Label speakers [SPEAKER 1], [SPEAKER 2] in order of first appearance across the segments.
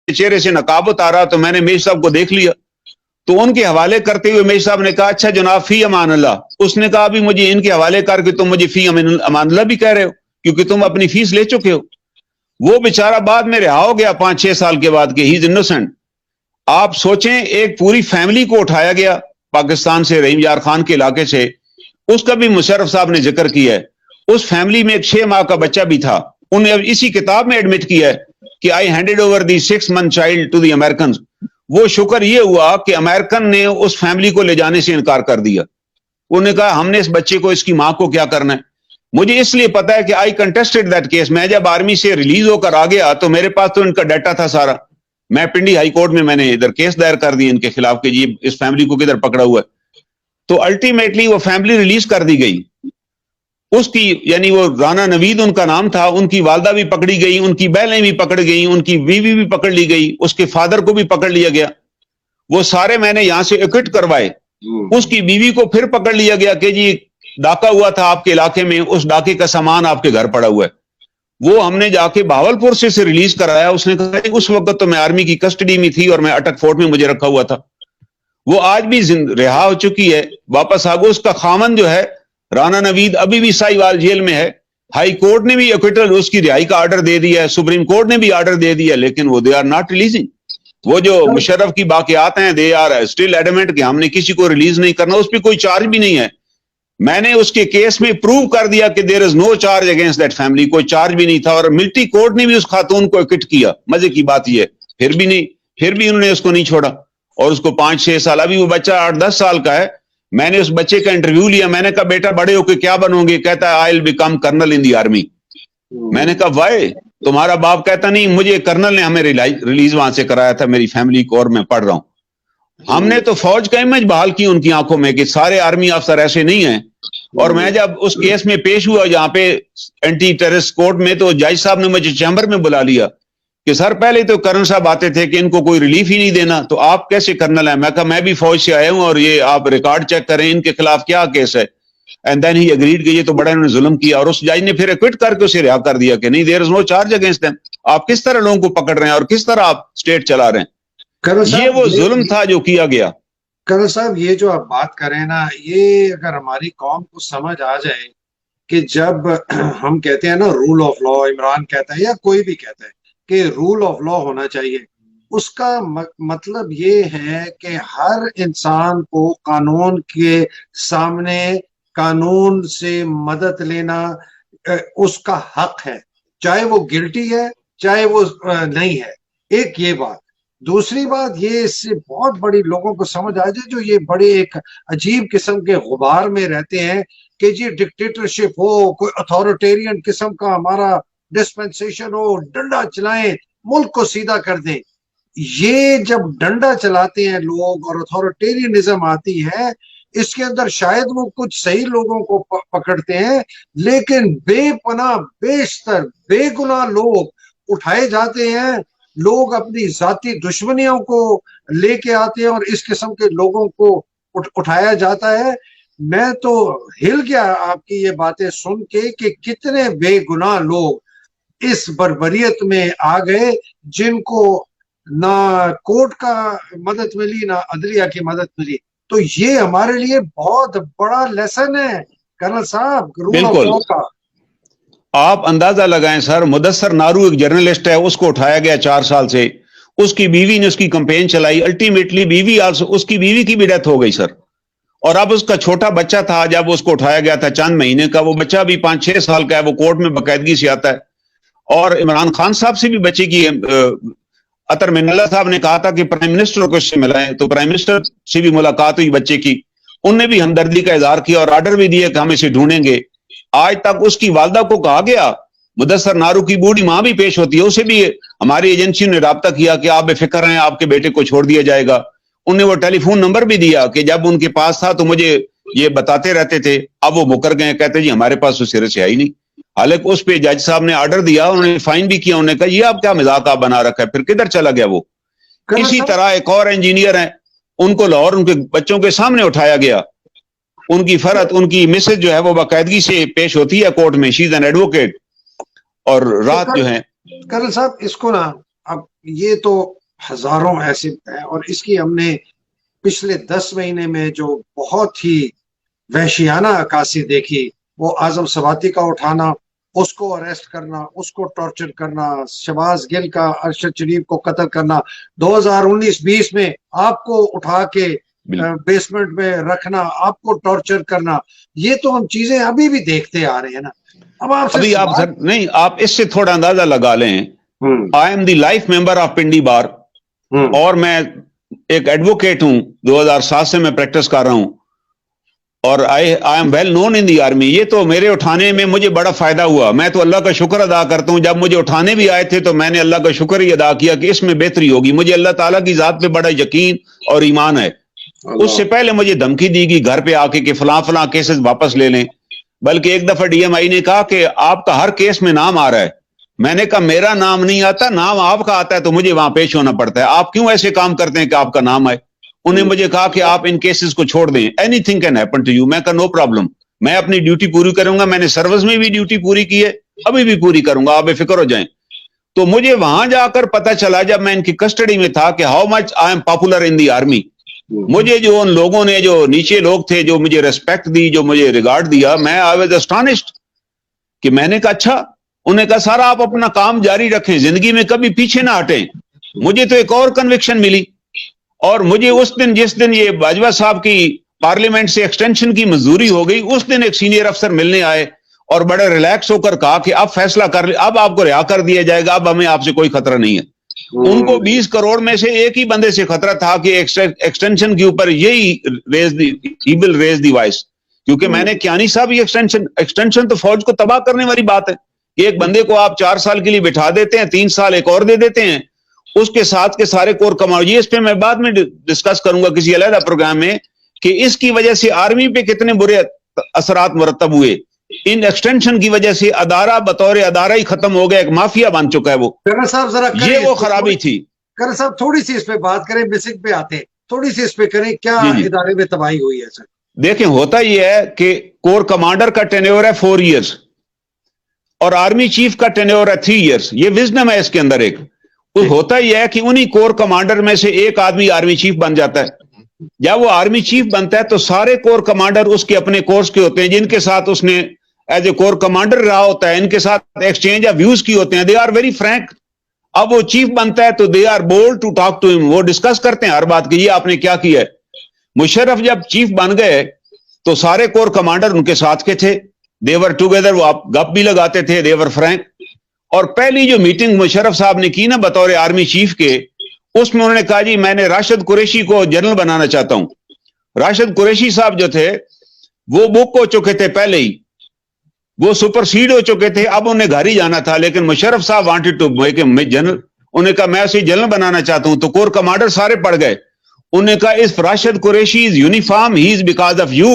[SPEAKER 1] چہرے سے نقاب اتارا تو میں نے میجر صاحب کو دیکھ لیا، تو ان کے حوالے کرتے ہوئے میجر صاحب نے کہا اچھا جناب فی امان اللہ. اس نے کہا بھی مجھے ان کے حوالے کر کے تم مجھے فی امان اللہ بھی کہہ رہے ہو کیونکہ تم اپنی فیس لے چکے ہو. وہ بیچارہ بعد میں رہا ہو گیا 5-6 سال کے بعد کہ ہی از انوسنٹ. آپ سوچیں ایک پوری فیملی کو اٹھایا گیا پاکستان سے، رحیم یار خان کے علاقے سے، اس کا بھی مشرف صاحب نے ذکر کیا ہے. اس فیملی میں ایک 6 ماہ کا بچہ بھی تھا. انہیں اسی کتاب میں ایڈمٹ کیا ہے کہ I handed over the 6 month child to the Americans. وہ شکر یہ ہوا کہ امریکن نے اس فیملی کو لے جانے سے انکار کر دیا. انہوں نے کہا ہم نے اس بچے کو، اس کی ماں کو کیا کرنا ہے. مجھے اس لیے پتا ہے کہ آئی کنٹested دیٹ کیس. میں جب آرمی سے ریلیز ہو کر آ گیا تو میرے پاس تو ان کا ڈیٹا تھا سارا. میں پنڈی ہائی کورٹ میں نے ادھر کیس دائر کر دی ان کے خلاف کہ جی اس فیملی کو کدھر پکڑا ہوا ہے. تو الٹیمیٹلی وہ فیملی ریلیز کر دی گئی. اس کی یعنی وہ رانا نوید ان کا نام تھا، ان کی والدہ بھی پکڑی گئی، ان کی بہنیں بھی پکڑ گئی، ان کی بیوی بھی پکڑ لی گئی، اس کے فادر کو بھی پکڑ لیا گیا. وہ سارے میں نے یہاں سے ایکٹ کروائے. اس کی بیوی کو پھر پکڑ لیا گیا کہ جی ڈاکہ ہوا تھا آپ کے علاقے میں، اس ڈاکے کا سامان آپ کے گھر پڑا ہوا ہے. وہ ہم نے جا کے بہاولپور سے ریلیز کرایا. اس نے کہا اس وقت تو میں آرمی کی کسٹڈی میں تھی اور میں اٹک فورٹ میں مجھے رکھا ہوا تھا. وہ آج بھی رہا ہو چکی ہے، واپس آ گئی. اس کا خامن جو ہے رانا نوید ابھی بھی سائیوال جیل میں ہے. ہائی کورٹ نے بھی ایکویٹل اس کی رہائی کا آرڈر دے دیا ہے، سپریم کورٹ نے بھی آرڈر دے دیا، لیکن وہ دے آر ناٹ ریلیزنگ. وہ جو مشرف کی باقیات ہیں دے آر اسٹل ایڈمنٹ کہ ہم نے کسی کو ریلیز نہیں کرنا. اس پہ کوئی چارج بھی نہیں ہے. میں نے اس کے کیس میں پروو کر دیا کہ دیر از نو چارج اگینسٹ دیٹ فیملی. کوئی چارج بھی نہیں تھا اور ملٹری کورٹ نے بھی اس خاتون کو ایکٹ کیا. مزے کی بات یہ ہے پھر بھی انہوں نے اس کو نہیں چھوڑا اور اس کو 5-6 سال، ابھی وہ بچہ 8-10 سال کا ہے. میں نے اس بچے کا انٹرویو لیا. میں نے کہا بیٹا بڑے ہو کے کیا بنو گے؟ کہتا ہے I will become colonel in the army. میں نے کہا وائی؟ تمہارا باپ کہتا نہیں مجھے کرنل نے ہمیں ریلیز وہاں سے کرایا تھا میری فیملی کو اور میں پڑھ رہا ہوں. ہم نے تو فوج کا امیج بحال کی ان کی آنکھوں میں کہ سارے آرمی افسر ایسے نہیں ہیں. اور میں جب اس کیس میں پیش ہوا جہاں پہ اینٹی ٹیررسٹ کورٹ میں، تو جج صاحب نے مجھے چیمبر میں بلا لیا کہ سر پہلے تو کرنل صاحب آتے تھے کہ ان کو کوئی ریلیف ہی نہیں دینا، تو آپ کیسے کرنل ہیں؟ میں کہا میں بھی فوج سے آیا ہوں اور یہ آپ ریکارڈ چیک کریں ان کے خلاف کیا کیس ہے. اینڈ دین ہی اگریڈ کہ یہ تو بڑا انہوں نے ظلم کیا. اور اس جج نے پھر ایکوٹ کر کے اسے رہا کر دیا کہ نہیں دیر از نو چارج اگینسٹ دیم. آپ کس طرح لوگوں کو پکڑ رہے ہیں اور کس طرح آپ اسٹیٹ چلا رہے ہیں؟ یہ وہ ظلم تھا جو کیا گیا.
[SPEAKER 2] کرنل صاحب یہ جو آپ بات کریں نا، یہ اگر ہماری قوم کو سمجھ آ جائے کہ جب ہم کہتے ہیں نا رول آف لا، عمران کہتا ہے یا کوئی بھی کہتا ہے کہ رول آف لا ہونا چاہیے، اس کا مطلب یہ ہے کہ ہر انسان کو قانون کے سامنے قانون سے مدد لینا اس کا حق ہے، چاہے وہ گلٹی ہے چاہے وہ نہیں ہے. ایک یہ بات. دوسری بات یہ اس سے بہت بڑی لوگوں کو سمجھ آ جائے جو یہ بڑے ایک عجیب قسم کے غبار میں رہتے ہیں کہ جی ڈکٹیٹرشپ ہو، کوئی اتھارٹیرین قسم کا ہمارا ڈسپنسیشن ہو، ڈنڈا چلائیں ملک کو سیدھا کر دیں. یہ جب ڈنڈا چلاتے ہیں لوگ اور اتھارٹیرینزم آتی ہے، اس کے اندر شاید وہ کچھ صحیح لوگوں کو پکڑتے ہیں، لیکن بے پناہ بیشتر بے گناہ لوگ اٹھائے جاتے ہیں. لوگ اپنی ذاتی دشمنیوں کو لے کے آتے ہیں اور اس قسم کے لوگوں کو اٹھایا جاتا ہے. میں تو ہل گیا آپ کی یہ باتیں سن کے کہ کتنے بے گناہ لوگ اس بربریت میں آ گئے جن کو نہ کورٹ کا مدد ملی نہ عدلیہ کی مدد ملی. تو یہ ہمارے لیے بہت بڑا لیسن ہے کرنل صاحب رول آف لا کا.
[SPEAKER 1] آپ اندازہ لگائیں سر، مدثر نارو ایک جرنلسٹ ہے، اس کو اٹھایا گیا 4 سال سے. اس کی بیوی نے اس کی کمپین چلائی، الٹیمیٹلی اس کی بیوی کی بھی ڈیتھ ہو گئی سر. اور اب اس کا چھوٹا بچہ تھا جب اس کو اٹھایا گیا تھا چند مہینے کا، وہ بچہ بھی 5-6 سال کا ہے، وہ کورٹ میں باقاعدگی سے آتا ہے. اور عمران خان صاحب سے بھی بچے کی عطر من اللہ صاحب نے کہا تھا کہ پرائم منسٹر کو اس سے ملائیں، تو پرائم منسٹر سے بھی ملاقات ہوئی بچے کی. انہوں نے بھی ہمدردی کا اظہار کیا اور آرڈر بھی دیا کہ ہم اسے ڈھونڈیں گے. آج تک اس کی والدہ کو کہا گیا، مدثر نارو کی بوڑھی ماں بھی پیش ہوتی ہے، اسے بھی ہماری ایجنسی نے رابطہ کیا کہ آپ بے فکر ہیں، آپ کے بیٹے کو چھوڑ دیا جائے گا. انہوں نے وہ ٹیلی فون نمبر بھی دیا کہ جب ان کے پاس تھا تو مجھے یہ بتاتے رہتے تھے. اب وہ مکر گئے، کہتے جی ہمارے پاس تو سرے سے آئی نہیں. حالانکہ اس پہ جج صاحب نے آرڈر دیا، انہوں نے فائن بھی کیا. انہوں نے کہا یہ آپ کیا مذاق آپ بنا رکھا ہے، پھر کدھر چلا گیا وہ. اسی طرح ایک اور انجینئر ہیں، ان کو لاہور ان کے بچوں کے سامنے اٹھایا گیا. ان کی فرد، ان کی مسز جو ہے وہ باقاعدگی سے پیش ہوتی ہے کورٹ میں، شی از این ایڈوکیٹ. اور رات جو ہے
[SPEAKER 2] کرنل صاحب اس کو نا اب یہ تو ہزاروں ایسے ہیں، اور اس کی ہم نے پچھلے 10 مہینے میں جو بہت ہی وحشیانہ عکاسی دیکھی، وہ اعظم سواتی کا اٹھانا، اس کو اریسٹ کرنا، اس کو ٹارچر کرنا، شہباز گل کا ارشد شریف کو قتل کرنا، 2019-20 میں آپ کو اٹھا کے بیسمنٹ میں رکھنا، آپ کو ٹارچر کرنا، یہ تو ہم چیزیں ابھی بھی دیکھتے آ رہے ہیں نا. اب آپ
[SPEAKER 1] ابھی آپ نہیں، آپ اس سے تھوڑا اندازہ لگا لیں. I am the life member of Pindi bar, اور میں ایک ایڈوکیٹ ہوں، 2007 سے میں پریکٹس کر رہا ہوں، اور I am well known in the army. یہ تو میرے اٹھانے میں مجھے بڑا فائدہ ہوا. میں تو اللہ کا شکر ادا کرتا ہوں، جب مجھے اٹھانے بھی آئے تھے تو میں نے اللہ کا شکر ہی ادا کیا کہ اس میں بہتری ہوگی. مجھے اللہ تعالیٰ کی ذات پہ بڑا یقین اور ایمان ہے. اس سے پہلے مجھے دھمکی دی گئی گھر پہ آ کے کہ فلاں فلاں کیسز واپس لے لیں، بلکہ ایک دفعہ ڈی ایم آئی نے کہا کہ آپ کا ہر کیس میں نام آ رہا ہے. میں نے کہا میرا نام نہیں آتا، نام آپ کا آتا ہے تو مجھے وہاں پیش ہونا پڑتا ہے. آپ کیوں ایسے کام کرتے ہیں کہ آپ کا نام آئے؟ انہیں مجھے کہا کہ آپ ان کیسز کو چھوڑ دیں، any thing can happen to you. میں کہا نو پرابلم، میں اپنی ڈیوٹی پوری کروں گا. میں نے سروس میں بھی ڈیوٹی پوری کی ہے، ابھی بھی پوری کروں گا، آپ بے فکر ہو جائیں. تو مجھے وہاں جا کر پتا چلا جب میں ان کی کسٹڈی میں تھا کہ how much I am popular in the army. مجھے جو ان لوگوں نے، جو نیچے لوگ تھے، جو مجھے ریسپیکٹ دی، جو مجھے ریگارڈ دیا، میں آئی واز اسٹانشڈ کہ میں نے کہا اچھا. انہوں نے کہا سارا آپ اپنا کام جاری رکھیں، زندگی میں کبھی پیچھے نہ ہٹیں. مجھے تو ایک اور کنوکشن ملی، اور مجھے اس دن، جس دن یہ باجوہ صاحب کی پارلیمنٹ سے ایکسٹینشن کی منظوری ہو گئی، اس دن ایک سینئر افسر ملنے آئے اور بڑے ریلیکس ہو کر کہا کہ اب فیصلہ کر لیں، اب آپ کو رہا کر دیا جائے گا، اب ہمیں آپ سے کوئی خطرہ نہیں ہے. ان کو 20 کروڑ میں سے ایک ہی بندے سے خطرہ تھا کہ ایکسٹینشن کے اوپر یہی ریز دی وائس، کیونکہ میں نے کیانی صاحب یہ ایکسٹینشن تو فوج کو تباہ کرنے والی بات ہے کہ ایک بندے کو آپ 4 سال کے لیے بٹھا دیتے ہیں، 3 سال ایک اور دے دیتے ہیں، اس کے ساتھ کے سارے کور کماؤ. یہ اس پہ میں بعد میں ڈسکس کروں گا کسی علیحدہ پروگرام میں کہ اس کی وجہ سے آرمی پہ کتنے برے اثرات مرتب ہوئے. ان ایکسٹینشن کی وجہ سے ادارہ بطور ادارہ ہی ختم ہو گیا، ایک مافیا بن چکا ہے وہ.
[SPEAKER 2] صاحب ذرا
[SPEAKER 1] یہ وہ خرابی تھی.
[SPEAKER 2] کرن صاحب تھوڑی سی اس پہ بات کریں، بیسک پہ آتے ہیں، تھوڑی سی اس پہ کریں، کیا ادارے میں تباہی ہوئی ہے سر؟
[SPEAKER 1] دیکھیں، ہوتا یہ ہے کہ کور کمانڈر کا ٹینیور ہے 4 ایئرز اور آرمی چیف کا ٹینیور ہے 3 ایئرز. یہ وزڈم ہے اس کے اندر. ایک ہوتا یہ ہے کہ انہی کور کمانڈر میں سے ایک آدمی آرمی چیف بن جاتا ہے. جب وہ آرمی چیف بنتا ہے تو سارے کور کمانڈر اس کے اپنے کورس کے ہوتے ہیں، جن کے ساتھ اس نے ایز اے کور کمانڈر رہا ہوتا ہے، ان کے ساتھ ایکسچینج آف ویوز کی ہوتے ہیں. They are very frank. اب وہ چیف بنتا ہے تو they are bold to talk to ہم. وہ ڈسکس کرتے ہیں ہر بات کہ یہ آپ نے کیا کیا ہے. مشرف جب چیف بن گئے تو سارے کور کمانڈر ان کے ساتھ کے تھے، دے ور ٹوگیدر. وہ آپ گپ بھی لگاتے تھے، دے ور فرینک. اور پہلی جو میٹنگ مشرف صاحب نے کی نا بطور آرمی چیف کے، اس میں انہوں نے کہا جی میں نے راشد قریشی کو جنرل بنانا چاہتا ہوں. راشد قریشی صاحب جو تھے وہ بک ہو چکے تھے پہلے ہی، وہ سپر سیڈ ہو چکے تھے، اب انہیں گھر ہی جانا تھا. لیکن مشرف صاحب وانٹڈ ٹو میک ہم جنرل. انہوں نے کہا میں اسے جنرل بنانا چاہتا ہوں. تو کور کمانڈر سارے پڑ گئے. انہوں نے کہا اس Rashid Qureshi is uniform, he is because of you,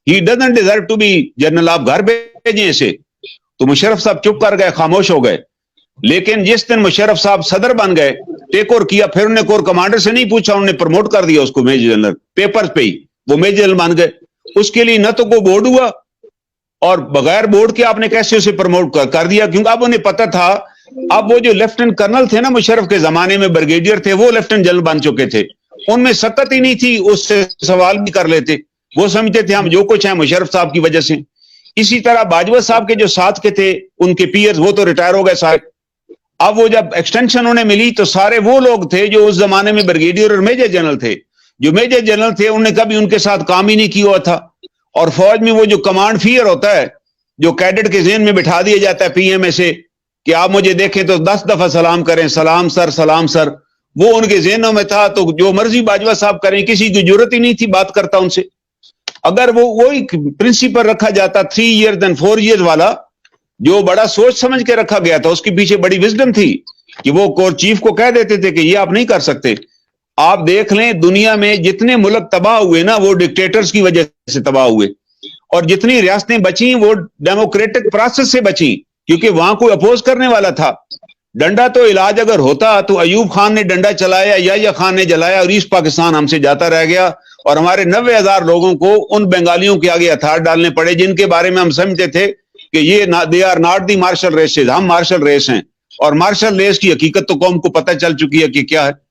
[SPEAKER 1] he doesn't deserve to be general. آپ گھر بھیجیں اسے. تو مشرف صاحب چپ کر گئے، خاموش ہو گئے. لیکن جس دن مشرف صاحب صدر بن گئے، ٹیک اوور کیا، پھر انہوں نے کور کمانڈر سے نہیں پوچھا، انہوں نے پروموٹ کر دیا اس کو میجر جنرل. پیپر پہ ہی وہ میجر جنرل بن گئے. اس کے لیے نہ تو کوئی بورڈ ہوا، اور بغیر بورڈ کے آپ نے کیسے اسے پروموٹ کر دیا؟ کیونکہ اب انہیں پتا تھا، اب وہ جو لیفٹیننٹ کرنل تھے نا مشرف کے زمانے میں، بریگیڈیئر تھے، وہ لیفٹیننٹ جنرل بن چکے تھے. ان میں سکت ہی نہیں تھی، اس سے سوال بھی کر لیتے. وہ سمجھتے تھے ہم جو کچھ ہیں مشرف صاحب کی وجہ سے. اسی طرح باجوہ صاحب کے جو ساتھ کے تھے ان کے پیئرز، وہ تو ریٹائر ہو گئے سارے. اب وہ جب ایکسٹینشن انہیں ملی تو سارے وہ لوگ تھے جو اس زمانے میں بریگیڈیئر اور میجر جنرل تھے. جو میجر جنرل تھے انہوں نے کبھی ان کے ساتھ کام ہی نہیں کیا ہوا تھا. اور فوج میں وہ جو کمانڈ فیئر ہوتا ہے جو کیڈٹ کے ذہن میں بٹھا دیا جاتا ہے پی ایم اے سے کہ آپ مجھے دیکھیں تو 10 دفعہ سلام کریں، سلام سر، سلام سر، وہ ان کے ذہنوں میں تھا. تو جو مرضی باجوہ صاحب کریں، کسی کی ضرورت ہی نہیں تھی بات کرتا ان سے. اگر وہ وہی پرنسپل رکھا جاتا 3 ایئرز اینڈ 4 ایئرز والا، جو بڑا سوچ سمجھ کے رکھا گیا تھا، اس کے پیچھے بڑی وزڈم تھی کہ وہ کور چیف کو کہہ دیتے تھے کہ یہ آپ نہیں کر سکتے. آپ دیکھ لیں دنیا میں جتنے ملک تباہ ہوئے نا، وہ ڈکٹیٹرز کی وجہ سے تباہ ہوئے. اور جتنی ریاستیں بچیں وہ ڈیموکریٹک پروسیس سے بچیں، کیونکہ وہاں کوئی اپوز کرنے والا تھا. ڈنڈا تو علاج اگر ہوتا تو ایوب خان نے ڈنڈا چلایا، یا خان نے جلایا، اور ایسٹ پاکستان ہم سے جاتا رہ گیا. اور ہمارے 90,000 لوگوں کو ان بنگالیوں کے آگے ہتھیار ڈالنے پڑے جن کے بارے میں ہم سمجھتے تھے کہ یہ they are not the martial races, ہم مارشل ریس ہیں. اور مارشل ریس کی حقیقت تو قوم کو پتہ چل چکی ہے کہ کیا ہے.